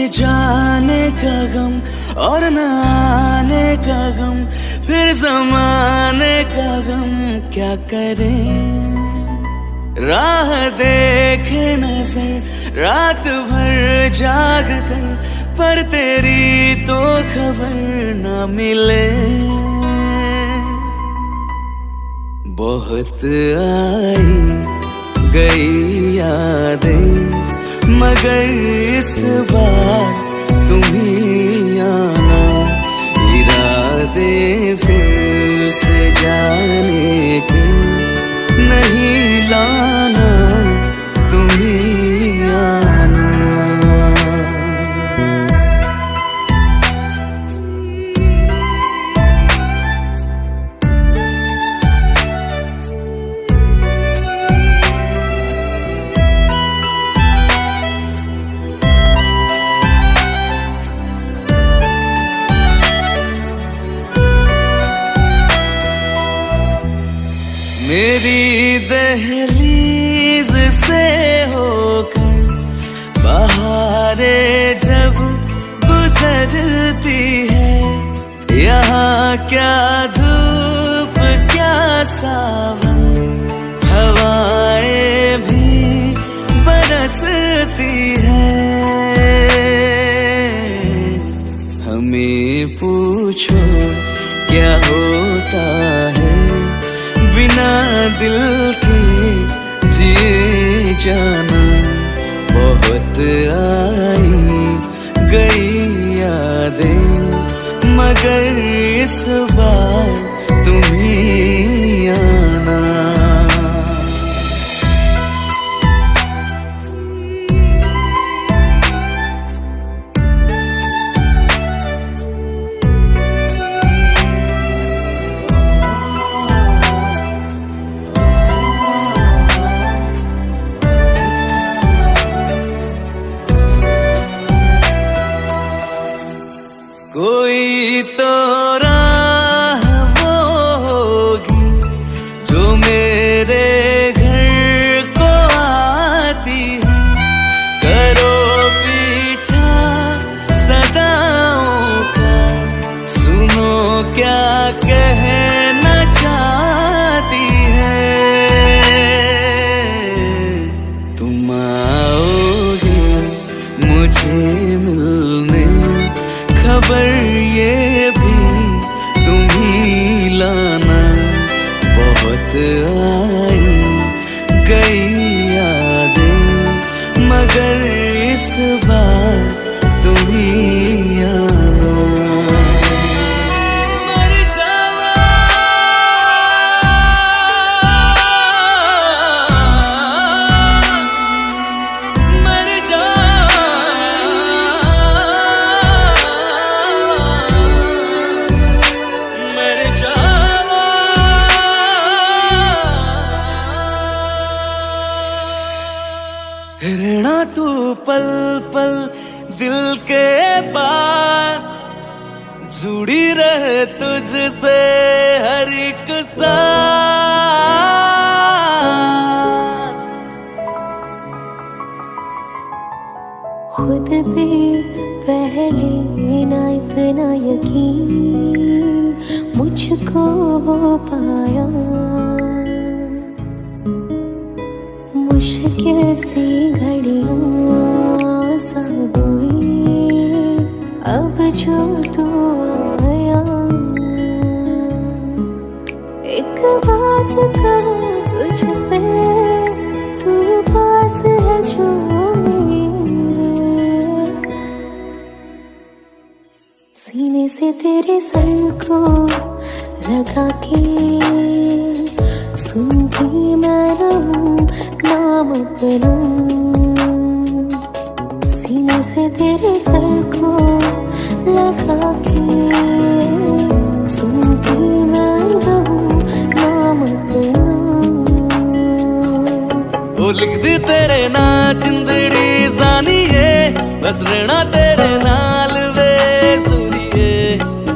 जाने का गम और न आने का गम, फिर ज़माने का गम क्या करें। राह देखे नजर रात भर जाग कर, पर तेरी तो खबर न मिले। बहुत आई गई यादें, मगर इस बार तुम ही आना। इरादे फिर से जाने के नहीं लाना, तुम ही आना। मेरी दहलीज से होकर बहारें जब गुजरती है, यहाँ क्या धूप क्या सावन, हवाएं भी बरसती है। हमें पूछो क्या होता है बिना दिल के जिए जाना। बहुत आई गई यादें, मगर इस बार तुम ही आना। कोई तो राह वो होगी जो मेरे घर को आती है। करो पीछा सदाओं का, सुनो क्या कहना चाहती है। तुम आओगे मुझे मिलने, खबर ये भी तुम ही लाना। बहुत आई गई यादें, मगर इस बार तुम ही आना। रहना तू पल पल दिल के पास, जुड़ी रहे तुझसे हर एक सांस। खुद पे पहले ना इतना यकीन मुझको हो पाया। मुश्किल सी घड़ियां सा हुई अब जो तू आया। एक बात कहूँ तुझसे, तू पास है जो मेरे, सीने से तेरे सर को लगा के सुनती मैं रहूं नाम अपना। सीने से तेरे सर को लगा के सुनती मैं रहूं नाम अपना। ओ लिख दी तेरे ना जिंदड़ी जानिए, बस रहना तेरे नाल वे सुनिए।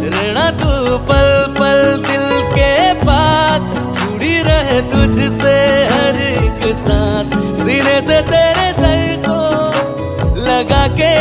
रहना तू पल पल दिल के पास, जुड़ी रहे तुझसे हर एक सांस। सीने से तेरे सर को लगा के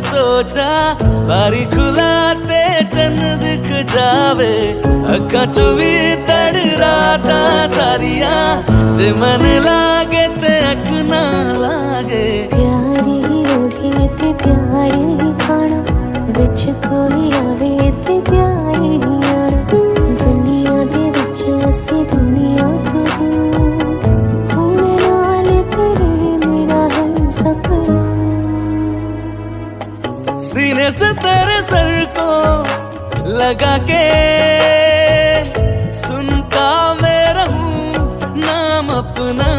सोचा बारी खुलाते चन्न दिख जावे अखा चुवी तड़ राता सारिया जे मन लागे ते अख ना लागे प्यारी ओढ़े ते प्यार ही खाना विच कोई आवे ते प्यार ही आना दुनिया दे विच असी दुनिया तो दूर हुण नाल तेरे मेरा हम सपना सीने से तेरे सर को लगा के सुनता मैं रहूं नाम अपना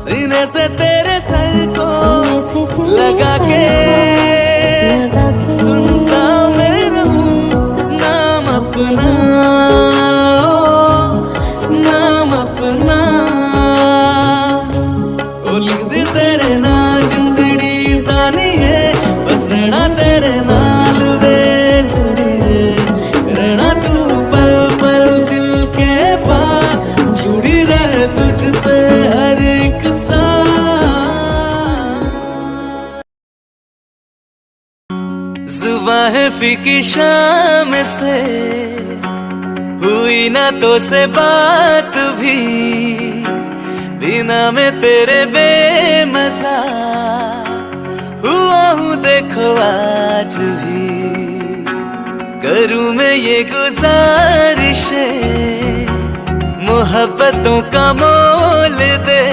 सीने से तेरे सर को सीने से तेरे लगा सर के लगा के सुनता मैं रहूं नाम अपना नाम अपना ओ लिख दे तेरे नाल जिंदड़ी सानी है बस रहना तेरे नाल वे सुनिए रहना तू पल पल दिल के पास जुड़ी रहे तुझसे हर एक जुबां है फीकी शाम से हुई ना तो से बात भी बिना में तेरे बेमजा हुआ हूँ देखो आज भी करूँ मैं ये गुजारिशें मोहब्बतों का मोल दे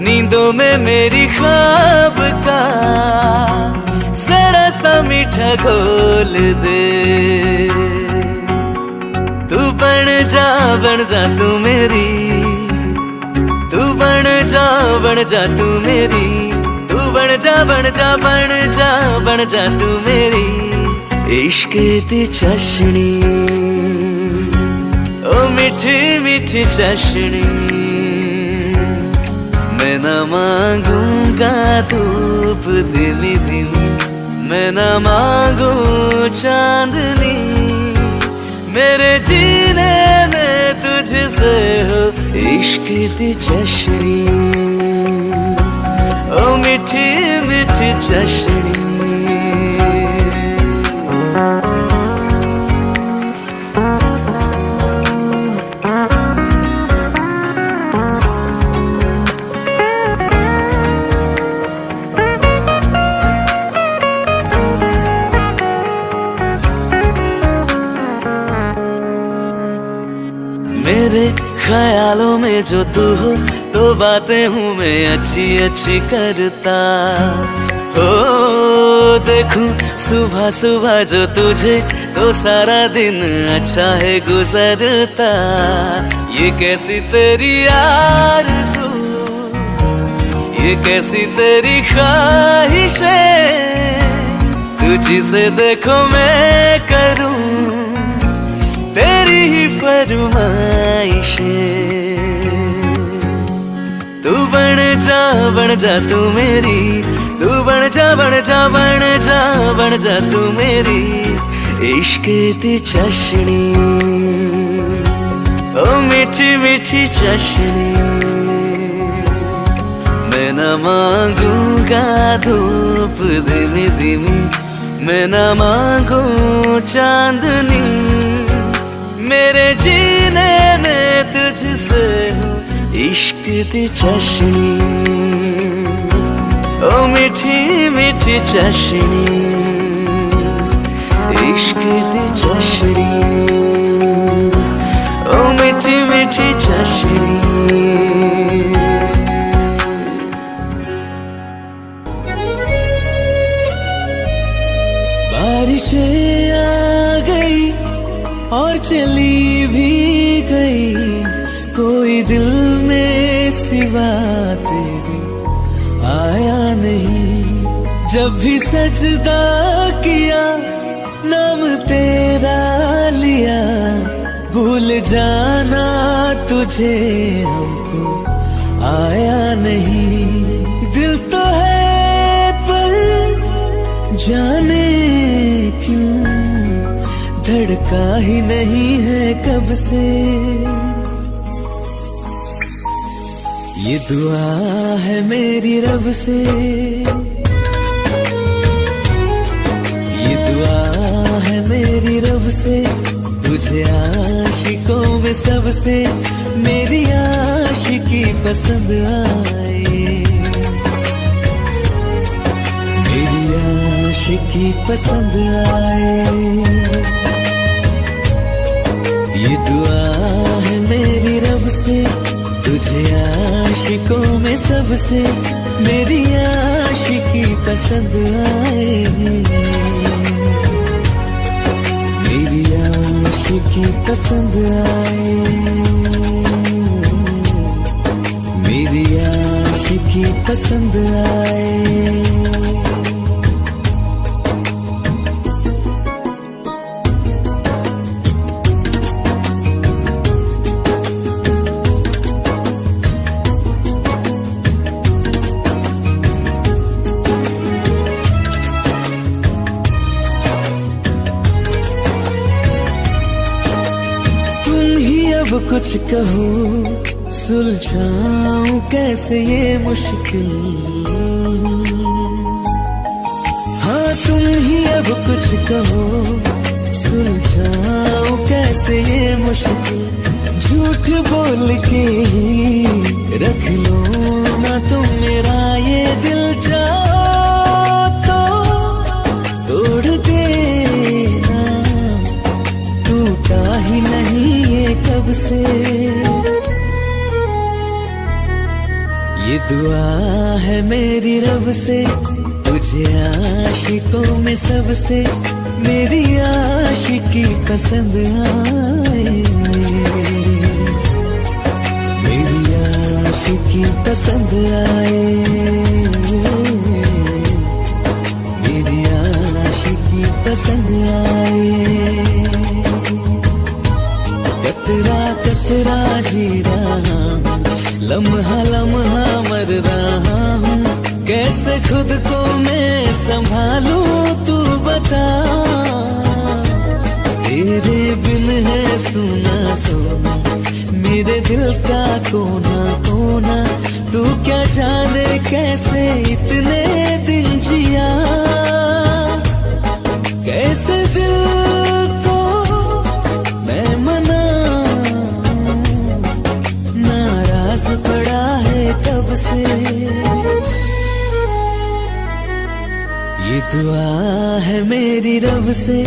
नींदों में मेरी ख्वाब का जरा सा मीठा घोल दे तू बन जा तू मेरी तू बन जा तू मेरी तू बन जा तू मेरी इश्क दी चाशनी ओ मीठी मीठी चाशनी मैं ना मांगूंगा धूप धीमी धीमी मैं ना मांगू चांदनी मेरे जीने में तुझसे हो इश्क दी चाशनी ओ मीठी मीठी चाशनी मेरे ख्यालों में जो तू हो तो बातें हूँ मैं अच्छी अच्छी करता हो देखूं सुबह सुबह जो तुझे तो सारा दिन अच्छा है गुजरता ये कैसी तेरी आरज़ू ये कैसी तेरी ख्वाहिशें तुझी से देखो मैं करूं तेरी ही फरमाइशें तू बन जा तू मेरी तू बन जा तू मेरी इश्क दी चाशनी ओ मीठी मीठी चाशनी मैं ना मांगूंगा धूप धीमी धीमी मैं ना मांगू चांदनी मेरे जीने में तुझसे हो इश्क दी चाशनी ओ मीठी मीठी चाशनी इश्क दी चाशनी ओ मीठी मीठी चाशनी बारिशें आ गई और चली भी गई कोई दिल में सिवा तेरे आया नहीं जब भी सजदा किया नाम तेरा लिया भूल जाना तुझे हमको आया नहीं दिल तो है पर जाने क्यों धड़का ही नहीं है कब से ये दुआ है मेरी रब से, ये दुआ है मेरी रब से, तुझे आशिकों में सबसे मेरी आशिकी पसंद आए, मेरी आशिकी पसंद आए। ये दुआ है मेरी रब से, तुझे आशिकों में सबसे मेरी आशिकी पसंद आए, मेरी आशिकी पसंद आए, मेरी आशिकी पसंद आए। अब कुछ कहो सुलझाऊं कैसे ये मुश्किल, हाँ तुम ही अब कुछ कहो सुलझाऊं कैसे ये मुश्किल। झूठ बोल के ही रख लो ना तुम मेरा ये दिल, जाओ तो तोड़ देना, टूटा ही नहीं ये कब से। ये दुआ है मेरी रब से, तुझे आशिकों में सबसे मेरी आशिकी पसंद आए, मेरी आशिकी पसंद आए, मेरी आशिकी पसंद आए। कतरा कतरा जी रहा हूँ, लम्हा लम्हा मर रहा हूँ, कैसे खुद को मैं संभालूं तू बता। तेरे बिन है सुना सोना मेरे दिल का कोना कोना, तू क्या जाने कैसे इतने दिन जिया, कैसे दिल को मैं मनाऊं, नाराज पड़ा है कब से। ये दुआ है मेरी रब से,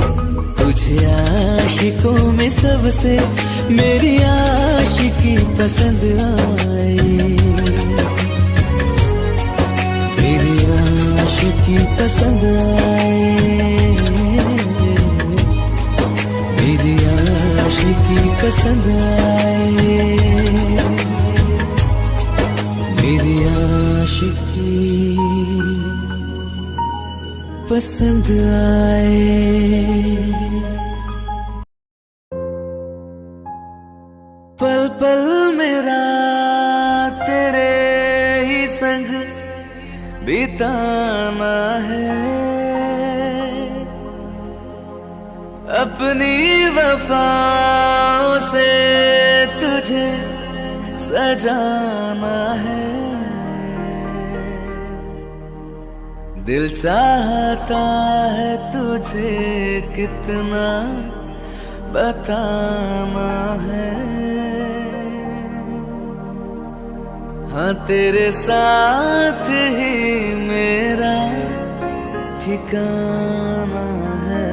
तुझे आशिकों में सबसे मेरी आशिकी पसंद आए, मेरी आशिकी पसंद आए, मेरी आशिकी पसंद आए, मेरी आशिकी पसंद आए। पल पल मेरा तेरे ही संग बिताना है, अपनी वफाओं से तुझे सजाना है। दिल चाहता है तुझे कितना बताना है, हाँ तेरे साथ ही मेरा ठिकाना है।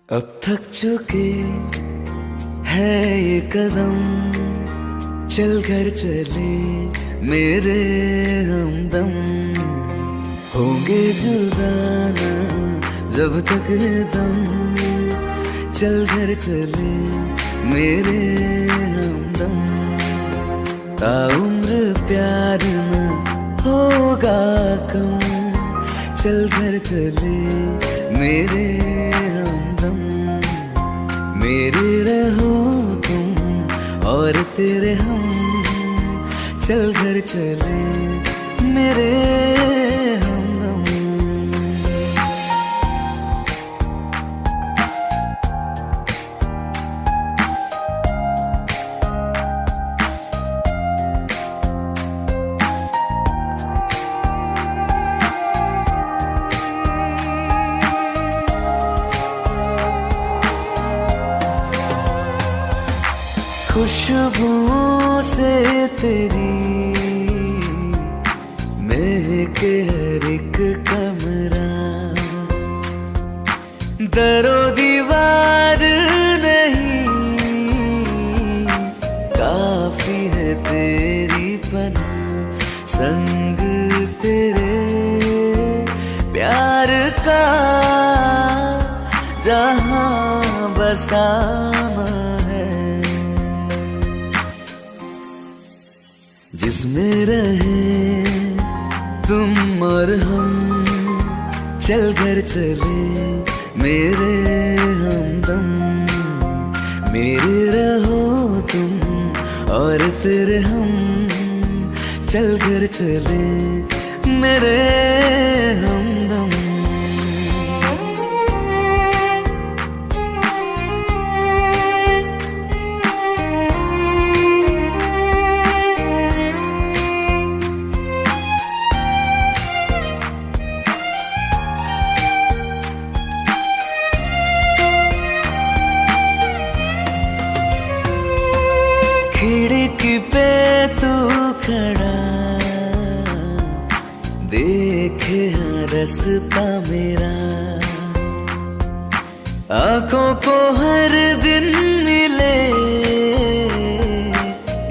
अब थक चुके हैं ये कदम, चल घर चले मेरे हमदम, होंगे जुदाना जब तक दम, चल घर चले मेरे हमदम, ताउम्र प्यार न होगा कम, चल घर चले मेरे हमदम, मेरे रहो तुम और तेरे हम, चल घर चले मेरे हमदम। खुशबुओं से तेरी महके हर एक कमरा, दरो दीवार नहीं काफी है तेरी पनाह, संग तेरे प्यार का जहां बसाना है, जिसमें रहे तुम और हम, चल घर चले मेरे हमदम, मेरे रहो तुम और तेरे हम, चल घर चले मेरे हमदम। खिड़की पे तू खड़ा देखे हाँ रास्ता मेरा, आंखों को हर दिन मिले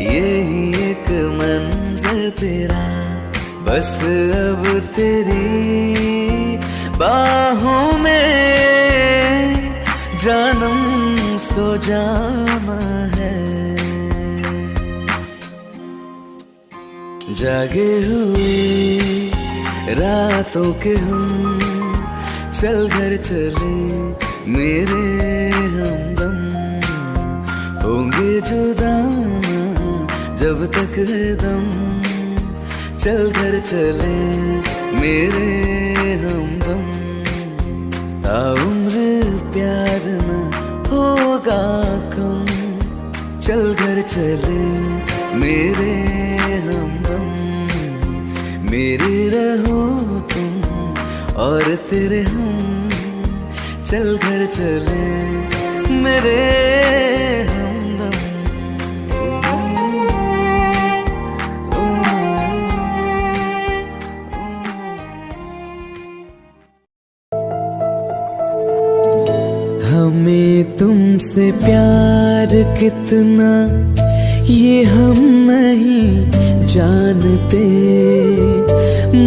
यही एक मंजर तेरा, बस अब तेरी बाहों में जानम सो जाना है, जागे हुए रातों के हम, चल घर चले मेरे हमदम, होंगे जुदा जब तक है दम, चल घर चले मेरे हमदम, ताउम्र प्यार न होगा कम, चल घर चले मेरे हमदम, मेरे रहो तुम और तेरे हम, चल घर चले मेरे हमदम। हमें तुमसे प्यार कितना ये हम नहीं जानते,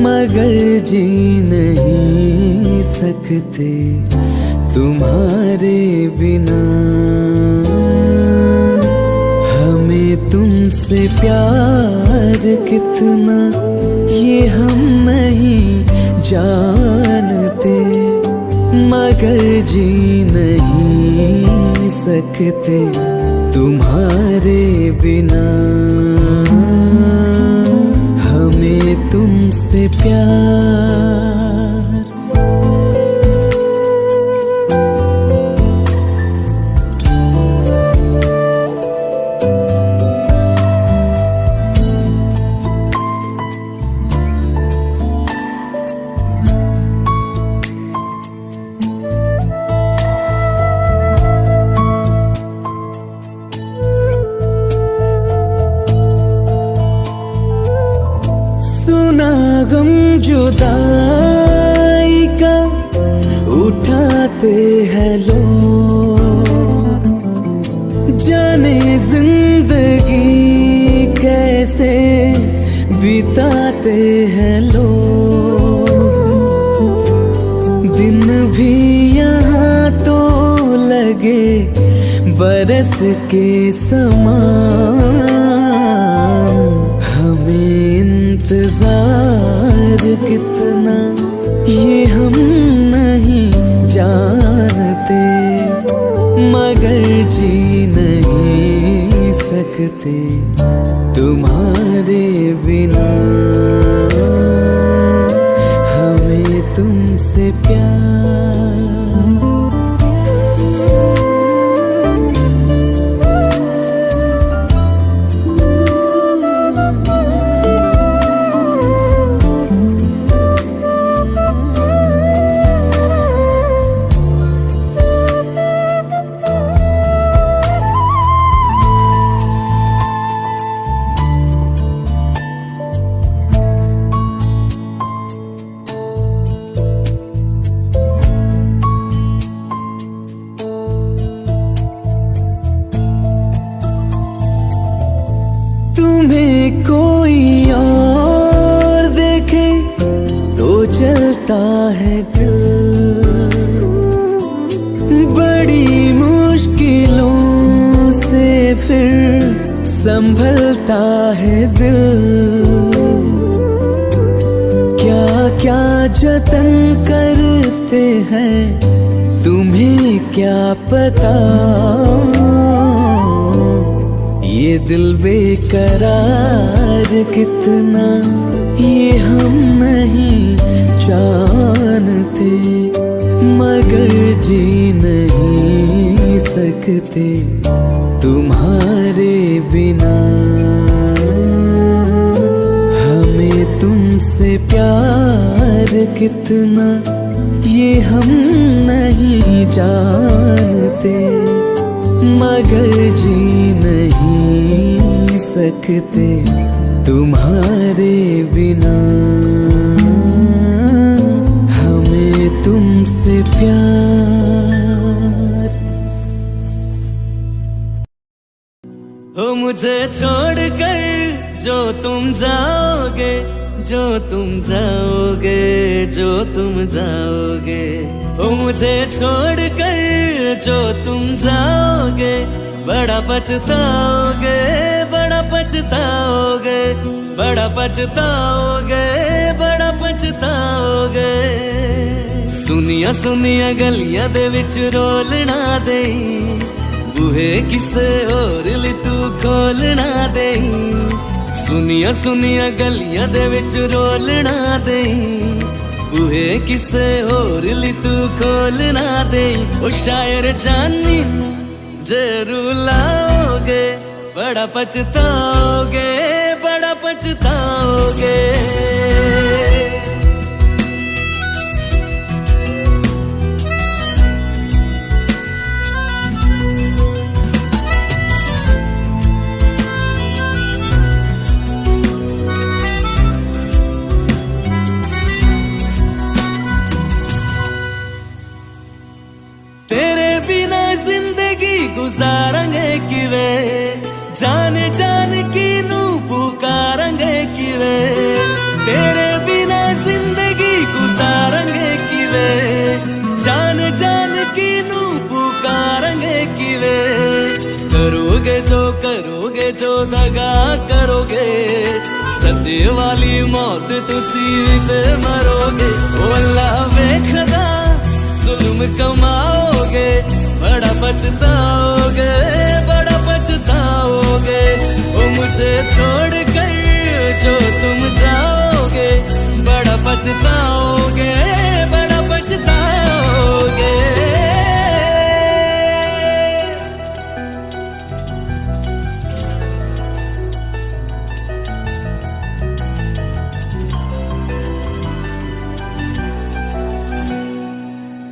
मगर जी नहीं सकते तुम्हारे बिना, हमें तुमसे प्यार कितना ये हम नहीं जानते, मगर जी नहीं सकते तुम्हारे बिना, हमें तुमसे प्यार। गम जुदाई का उठाते हैं लोग, जाने जिंदगी कैसे बिताते हैं लोग, दिन भी यहाँ तो लगे बरस के समान, हमें इंतजार कितना ये हम नहीं जानते, मगर जी नहीं सकते तुम्हारे बिना, हमें तुमसे प्यार। तुम्हें कोई और देखे तो जलता है दिल, बड़ी मुश्किलों से फिर संभलता है दिल। क्या क्या जतन करते हैं तुम्हें क्या पता, ये दिल बेकरार कितना ये हम नहीं जानते, मगर जी नहीं सकते तुम्हारे बिना। हमें तुमसे प्यार कितना ये हम नहीं जानते, मगर जी नहीं सकते तुम्हारे बिना। हमें तुमसे प्यार। हो मुझे छोड़कर जो तुम जाओगे, जो तुम जाओगे, जो तुम जाओगे। हो मुझे छोड़कर जो तुम जाओगे, बड़ा पछताओगे, बड़ा पछताओगे, बड़ा पछताओगे, बड़ा पछताओगे। सुनिया सुनिया गलियां दे विच रोलना दे, बूहे किसे होर ली तू खोलना दे। सुनिया सुनिया गलियां दे विच रोलना दे, बूहे किसे होर ली तू खोलना दे। ओ शायर जानी जरूर लाओगे, बड़ा पछताओगे, बड़ा पछताओगे। गुजारेंगे किवे जान जान की नू पुकारेंगे किवे, तेरे बिना जिंदगी गुजारेंगे किवे जान जान की नू पुकारेंगे किवे। करोगे जो दगा करोगे, सच्चे वाली मौत तुसी भी ते मरोगे। ओ अल्लाह वेखदा जुल्म कमाओगे, बड़ा पछताओगे, बड़ा पछताओगे। ओ मुझे छोड़ कर जो तुम जाओगे, बड़ा पछताओगे, बड़ा पछताओगे।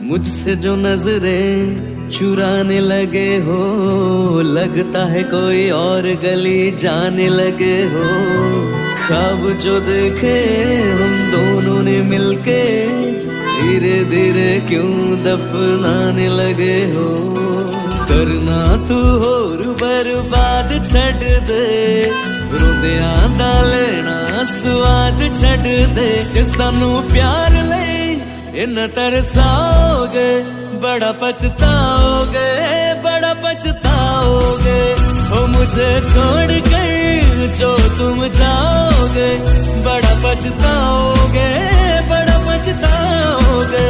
मुझसे जो नजरें चुराने लगे हो, लगता है कोई और गली जाने लगे हो। ख्वाब जो देखे हम दोनों ने मिलके, धीरे धीरे क्यों दफनाने लगे हो। करना तू होर बर्बाद छड़ दे, रोंदियां दा लेना स्वाद छड़ दे। जे सानू प्यार ले इन तरसाओगे, बड़ा पछताओगे, बड़ा पछताओगे। ओ मुझे छोड़ कर जो तुम जाओगे, बड़ा पछताओगे, बड़ा पछताओगे।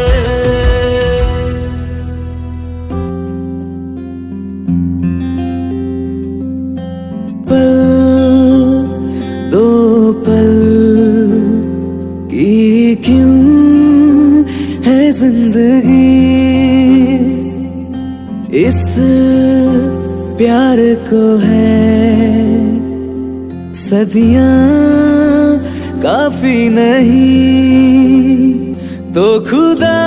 पल दो पल की क्यों है जिंदगी, इस प्यार को है सदियां काफी नहीं, तो खुदा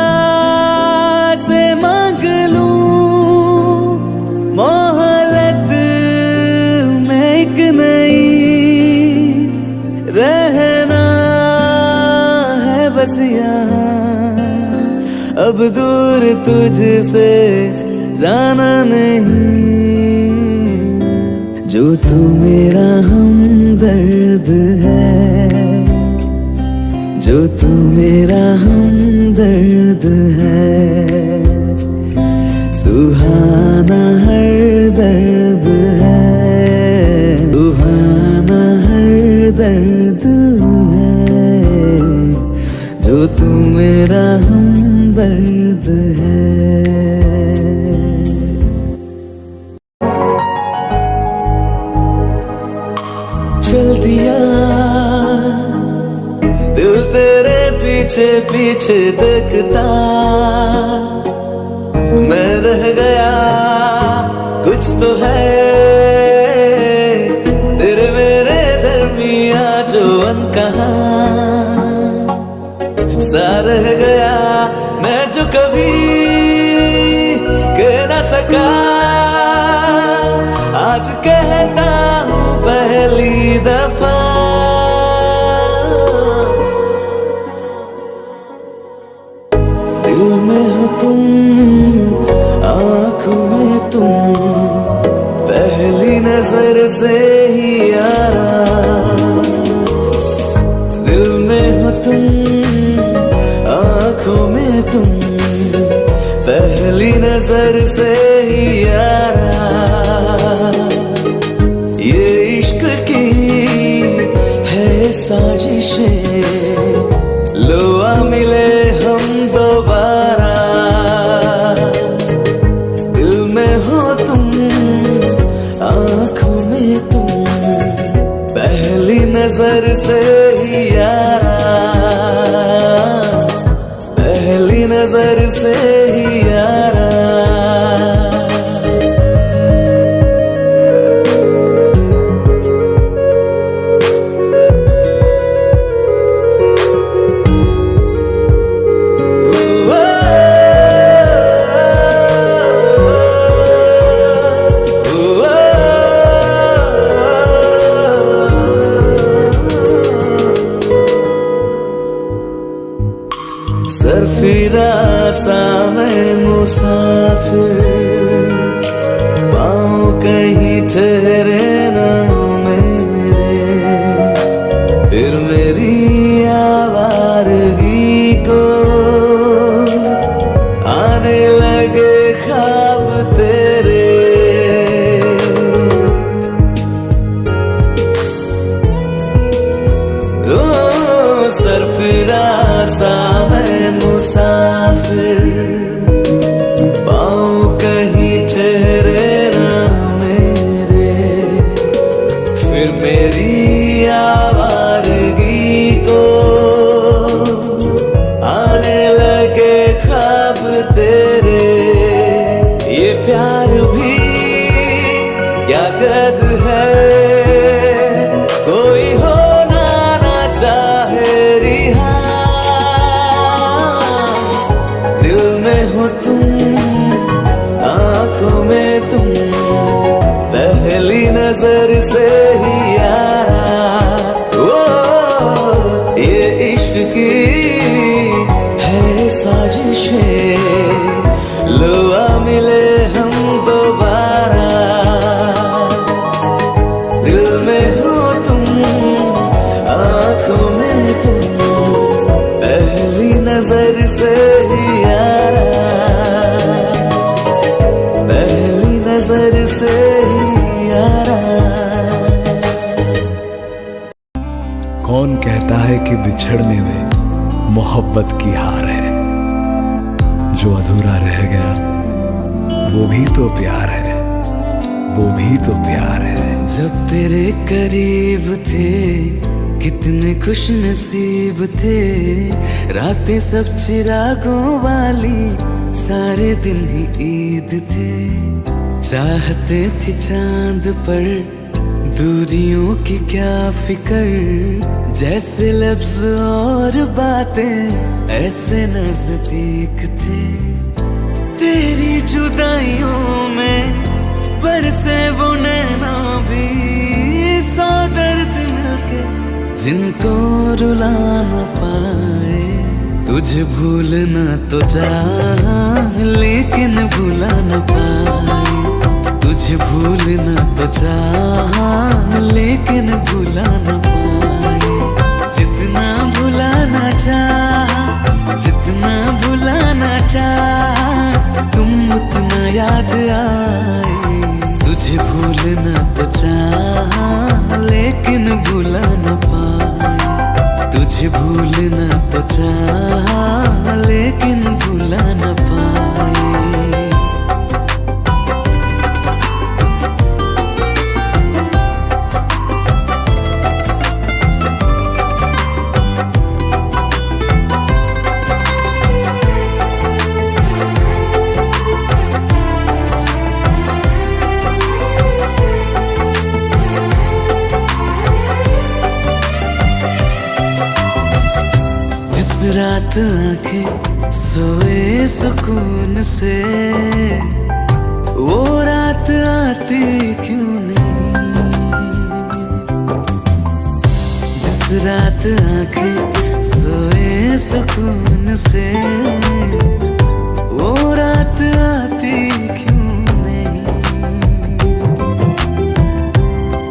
से मांग लूं मोहलत में एक नई। रहना है बस यहाँ, अब दूर तुझसे जाना नहीं। जो तू मेरा हमदर्द हमदर्द है, जो तू मेरा हमदर्द है। सुहाना हर दर्द है, सुहाना हर दर्द है, जो तू मेरा हमदर्द है। चल दिया दिल तेरे पीछे पीछे देखता, मैं रह गया कुछ तो है तेरे मेरे दरमिया जो अनकहा सा रह गया, मैं जो कभी कह ना सका, आज कहता हूँ पहली दफा। दिल में हो तुम, आँखों में तुम, पहली नजर से ही यारा। दिल में हो तुम, आँखों में तुम, पहली नजर से ही यारा। ये इश्क की है साजिशें, लो आ मिले हम दोबारा। दिल में हो तुम, आँखों में तुम, पहली नजर से ही यारा, पहली नजर से ही यारा। सरफिरा सा मैं मुसाफिर, पाँव कहीं ठहरे ना मेरे, फिर मेरी आवारगी को आने लगे ख्वाब तेरे। ओ सरफिरा सा मुसाफिर, पाँव कहीं ठहरे ना मेरे, फिर मेरी आवारगी को आने लगे ख्वाब तेरे। ये प्यार भी क्या कद है, कोई होना ना चाहे रिहा। आँखों में तुम, पहली नजर से ही यारा। ओ ये इश्क की है साजिशें, लो आ मिले हम दोबारा। दिल में हो तुम, आँखों में तुम, पहली नजर से ही यारा, पहली नजर से ही यारा। कौन कहता है कि बिछड़ने में मोहब्बत की हार है, जो अधूरा रह गया वो भी तो प्यार है, वो भी तो प्यार है। जब तेरे करीब थे कितने खुश नसीब थे, रातें सब चिरागों वाली, सारे दिन ही ईद थे। चाहते थे चांद पर दूरियों की क्या फिकर, जैसे लफ्ज और बातें ऐसे नजदीक थे। तेरी जुदाइयों में बरसे वो नैना भी, सौ दर्द मिलके जिनको रुला न पाए। तुझे भूलना तो चाह लेकिन भुला न पाए, तुझे भूलना तो चाहा लेकिन भुला न पाए। जितना भुलाना चाहा, जितना भुलाना चाहा, तुम उतना याद आए। तुझे भूलना तो चाहा लेकिन भुला न पाए। तुझे भूलना तो चाहा लेकिन भुला न पाए। रात आंखें सोए सुकून से, वो रात आती क्यों नहीं। जिस रात आंखें सोए सुकून से, वो रात आती क्यों नहीं।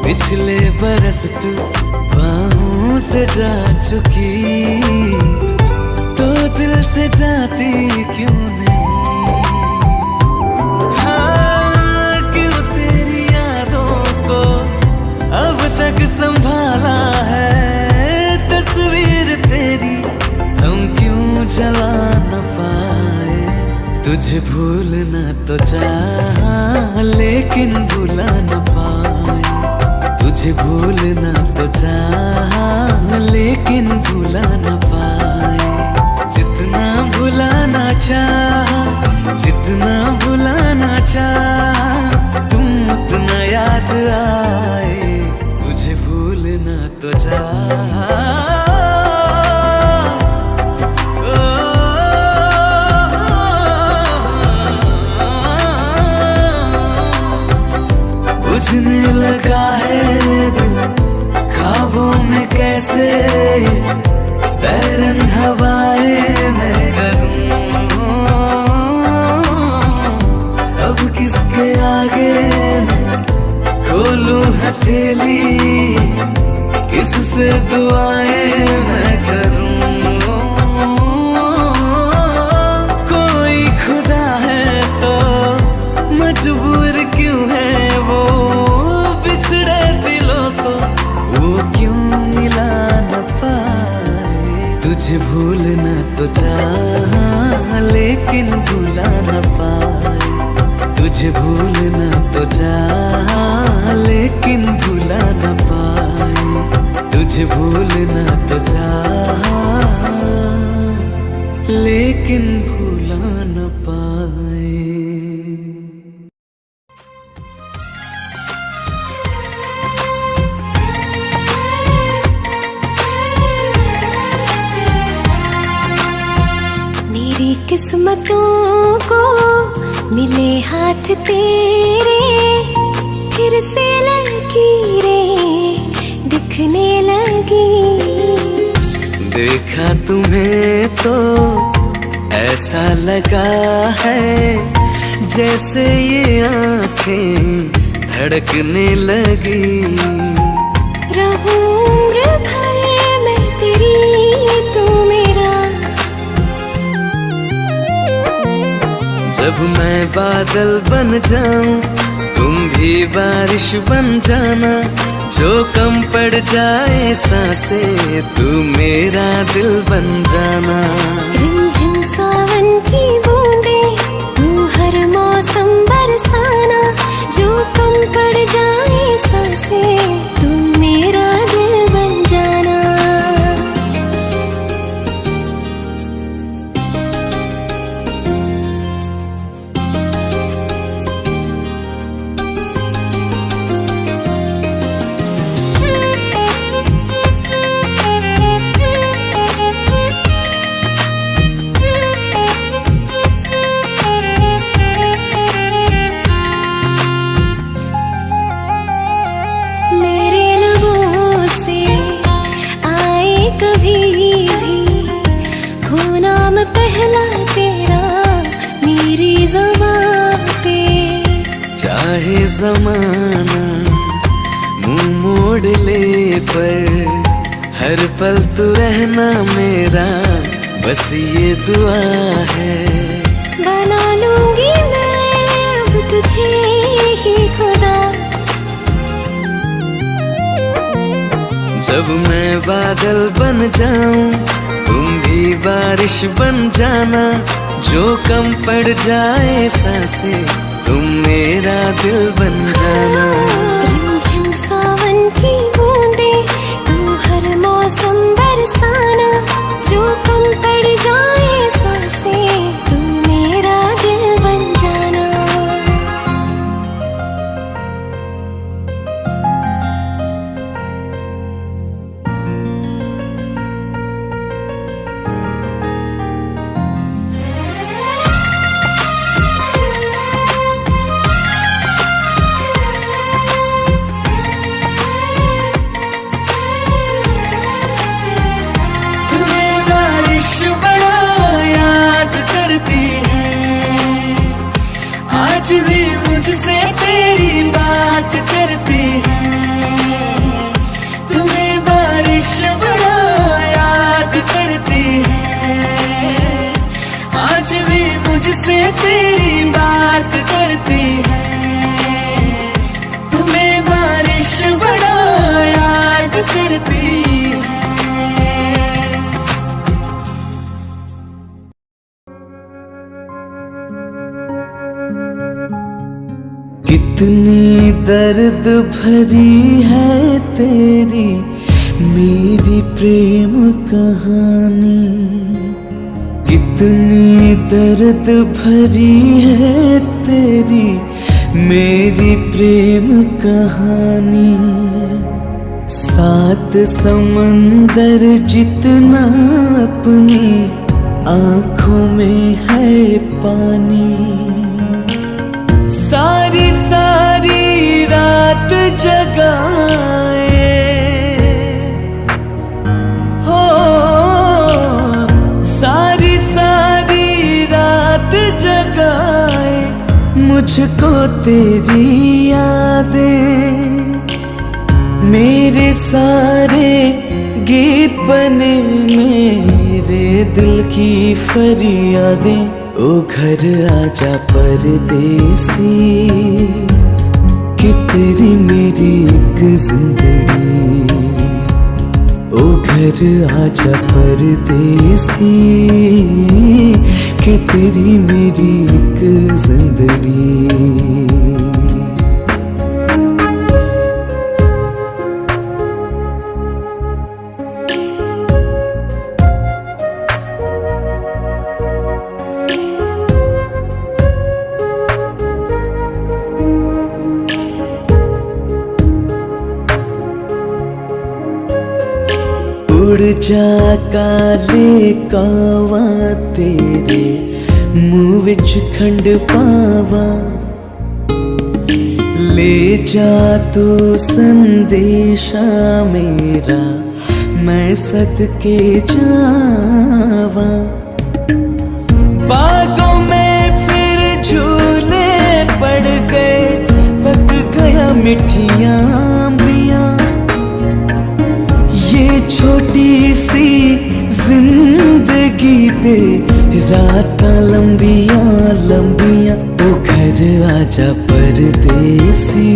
पिछले बरस तू बाहों से जा चुकी, तो दिल से जाती क्यों नहीं। हाँ, क्यों तेरी यादों को अब तक संभाला है। तस्वीर तेरी हम क्यों जला न पाए। तुझे भूलना तो चाहा लेकिन भुला न पाए। तुझे भूलना तो चाहा लेकिन भुला न पाए। जितना भुलाना चाहा, जितना भुलाना चाहा, तुम उतना याद आए। तुझे भूलना तो चाहा, बुझने लगा है दिल ख्वाबों में कैसे। बैरन हवाएं मैं करूं, अब किसके आगे मैं खोलूं हथेली। किससे दुआएं मैं करूं। कोई खुदा है तो मजबूर क्यों है वो। बिछड़े दिलों को वो क्यों मिला न पाए। तुझे भूलना तो चाहा लेकिन भुला न पाए। तुझे भूलना तो चाहा लेकिन भुला न पाए। तुझे भूलना तो चाहा लेकिन भुला न पाए। मेरी किस्मतों को मिले हाथ तेरे, फिर से लकीरें दिखने लगी। देखा तुम्हें तो ऐसा लगा है जैसे ये आंखें धड़कने लगी। रहूं उम्र भर मैं तेरी तू मेरा। जब मैं बादल बन जाऊं तुम भी बारिश बन जाना। जो कम पड़ जाए सांसें तू मेरा दिल बन जाना। रिमझिम सावन की बूंदें तू हर मौसम बरसाना। जो कम पड़ जाए सांसें तू मेरा दिल बन जाना। मेरे लबों जमाना मुंह मोड़ ले, पर हर पल तू रहना मेरा, बस ये दुआ है। बना लूंगी मैं अब तुझे ही खुदा, जब मैं बादल बन जाऊं तुम भी बारिश बन जाना, जो कम पड़ जाए सांसें तुम मेरा दिल बन जाना। रिमझिम सावन की बूंदे तू हर मौसम बरसाना, जो कम पड़ जाए सांसें तू मेरा दिल बन जाना। आज भी मुझसे तेरी बात करती है, तुम्हें बारिश बड़ा याद करती है। आज भी मुझसे तेरी बात करती है, तुम्हें बारिश बड़ा याद करती है। कितनी दर्द भरी है तेरी मेरी प्रेम कहानी, कितनी दर्द भरी है तेरी मेरी प्रेम कहानी। सात समंदर जितना अपनी आंखों में है पानी, सारी सारी रात जगाए हो, सारी सारी रात जगाए मुझको तेरी यादें, मेरे सारे गीत बने मेरे दिल की फरियादें। ओ घर आजा परदेसी, कि तेरी मेरी एक जिंदगी। ओ घर आजा परदेसी, कि तेरी मेरी एक जिंदगी। उड़ जा काले कावा तेरे मुँह विच खंड पावा, ले जा तू संदेशा मेरा मैं सदके जावा। बागों में फिर झूले पड़ गए, पक गया मिठियाँ अम्बियाँ, ये छोटी सी जिंदगी दे रातां लंबियां लंबियां। ओ घर आजा परदेसी,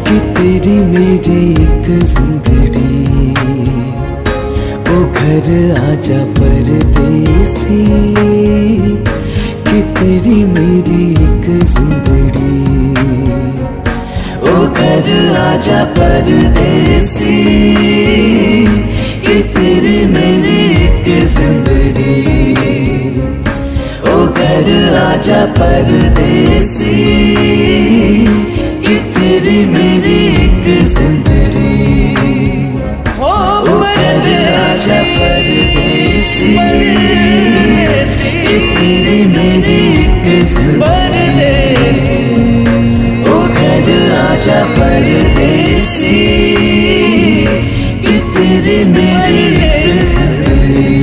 कि तेरी मेरी एक जिंदगी। ओ घर आजा परदेसी, कि तेरी मेरी एक जिंदगी। ओ घर आजा परदेसी, कि तेरी मेरी एक जिंदगी। ओ घर आजा परदेसी, कि तेरी मेरी एक जिंदगी। ओ घर आजा परदेसी, कि तेरी मेरी एक जिंदगी। ओ घर आजा परदेसी, कि तेरी मेरी एक जिंदगी।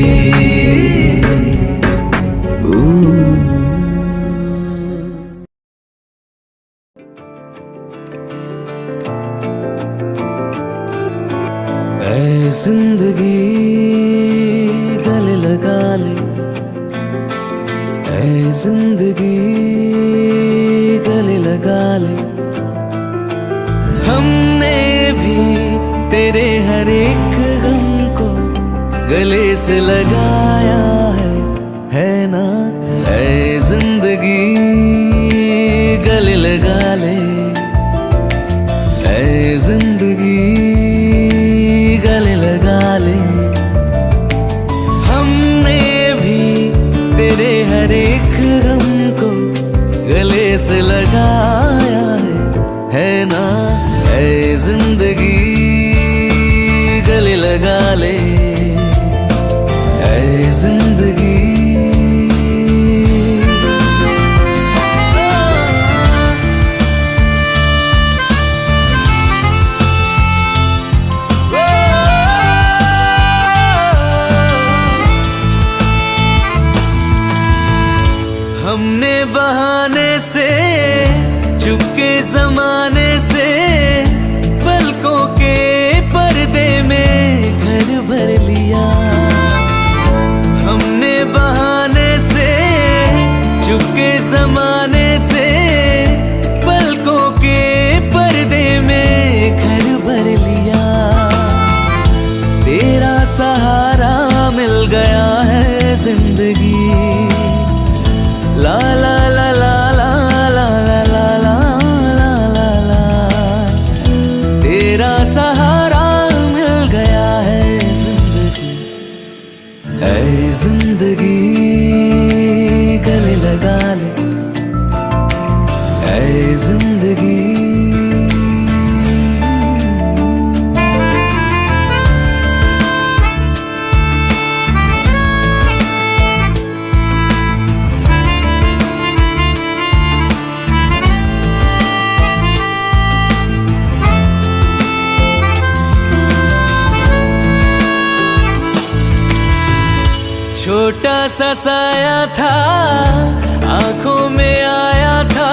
ऐ जिंदगी गले लगा ले, ऐ जिंदगी गले लगा ले। हमने भी तेरे हर एक गम को गले से लगाया है ना। ऐ जिंदगी गले लगा ले, ऐ जिंदगी गले लगा ले। हमने भी तेरे हर एक गम को गले से लगाया है ना। ऐ जिंदगी गले लगा ले, ऐ जिंदगी। हमने बहाने से चुपके जमाने से पलकों के पर्दे में घर भर लिया। हमने बहाने से चुपके जमाने से पलकों के पर्दे में घर भर लिया। तेरा सहारा मिल गया है जिंदगी। ला ला ला ला ला ला ला ला ला ला ला। तेरा सहारा मिल गया है जिंदगी। ऐ जिंदगी गले लगा ले, ऐ जिंदगी। छोटा सा साया था, आंखों में आया था।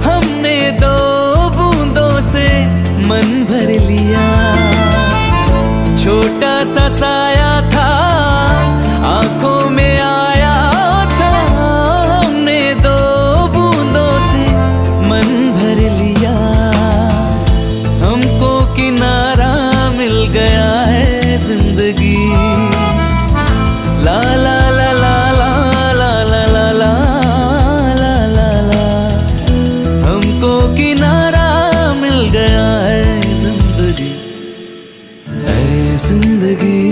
हमने दो बूंदों से मन भर लिया। छोटा सा साया था, आंखों में आया था। हमने दो बूंदों से मन भर लिया। हमको किनारा मिल गया है जिंदगी। ला ला ला ला ला ला ला ला ला ला ला। हमको किनारा मिल गया है जिंदगी। ऐ जिंदगी